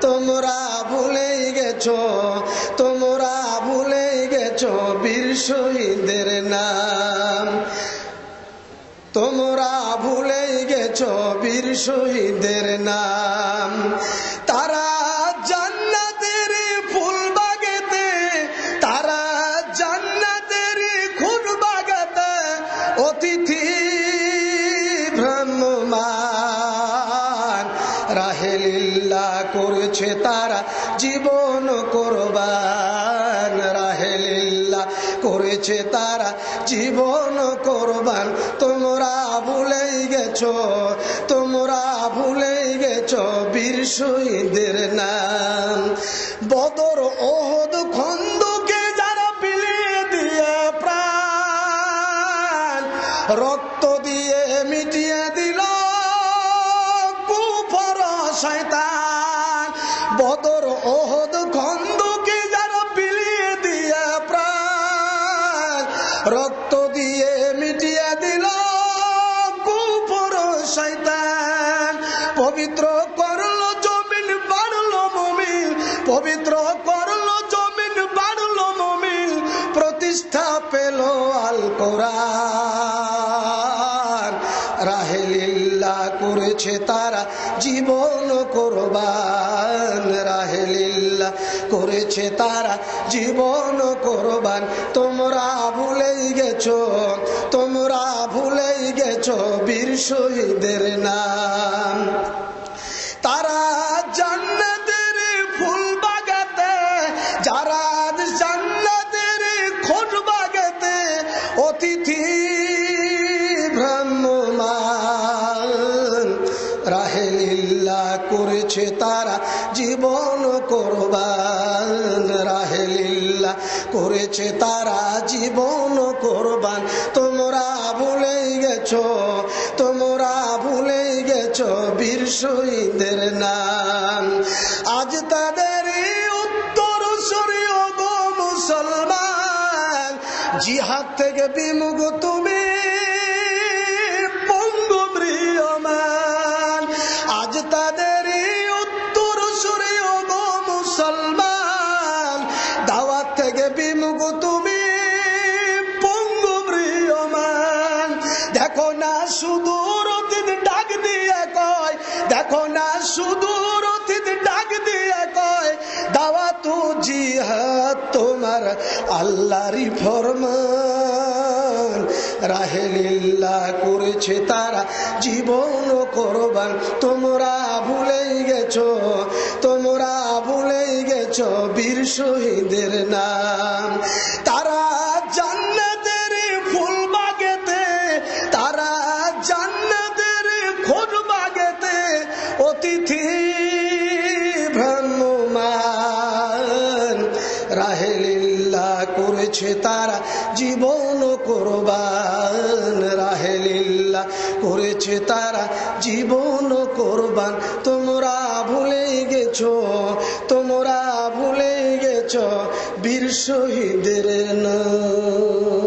তোমরা ভুলেই গেছো, তোমরা ভুলেই গেছো বীর শহীদের নাম। তোমরা ভুলেই গেছো বীর শহীদের নাম। তারা জান্নাতের ফুল বাগেতে, তারা জান্নাতের খুন বাগেতে অতিথি ভ্রাম্যমান। রাহেলিল্লাহ করেছে তারা জীবন কোরবান, রাহেলিল্লাহ করেছে তারা জীবন কোরবান। তোমরা ভুলেই গেছো, তোমরা ভুলেই গেছো বীর শহীদের নাম। বদর ওহদ খন্দকে যারা বিলিয়ে দিয়ে প্রাণ, রক্ত দিয়ে মিটিয়ে দিল কুফর শয়তান। বদর ওহদ খন্দকে যারা বিলিয়ে দিয়ে প্রাণ, রক্ত দিয়ে মিটিয়ে দিল কুফর শয়তান। পবিত্র করলো জমিন বাড়লো মুমিন, পবিত্র করলো জমিন বাড়লো মুমিন, প্রতিষ্ঠা পেল আল কোরআন। রাহেলিল্লাহ করেছে তারা জীবন কোরবান, রাহেলিল্লাহ করেছে তারা জীবন কোরবান। তোমরা ভুলেই গেছো, তোমরা ভুলেই গেছো বীর শহীদের নাম। তারা জান্নাতের ফুল বাগাতে, যারা জান্নাতের খোঁজ বাগাতে অতিথি ভ্রাম্যমান। রাহেলিল্লাহ করেছে তারা জীবন কোরবান, রাহেলিল্লাহ করেছে তারা জীবন কোরবান। তোমরা ভুলেই গেছো, তোমরা ভুলেই গেছো বীর শহীদের নাম। আজ তাদের উত্তর সরিও গো মুসলমান, জিহাদ থেকে বিমুখ তুমি পঙ্গু ম্রিয়মান। আজ তাদের উত্তর সরিও গো মুসলমান, দাওয়াত থেকে বিমুখ তুমি পঙ্গু ম্রিয়মান। দেখো না সুদূর অতীত ডাক দিয়ে কয়, দেখো না সুদূর অতীত ডাক দিয়ে কয়, দাওয়াতু জিহাদ তোমার আল্লাহরই ফরমান। রাহেলিল্লাহ করেছে তারা জীবন কোরবান। তোমরা ভুলেই গেছো, তোমরা ভুলেই গেছো বীর শহীদের নাম। তারা জান্নাতের ফুল বাগেতে, তারা জান্নাতের খোঁজ বাগেতে অতিথি ভ্রাম্যমান। রাহেলিল্লাহ করেছে তারা জীবন কোরবান, রাহেলিল্লাহ করেছে তারা জীবন কোরবান। তোমরা ভুলেই গেছো, তোমরা ভুলেই গেছো বীর শহীদের নাম।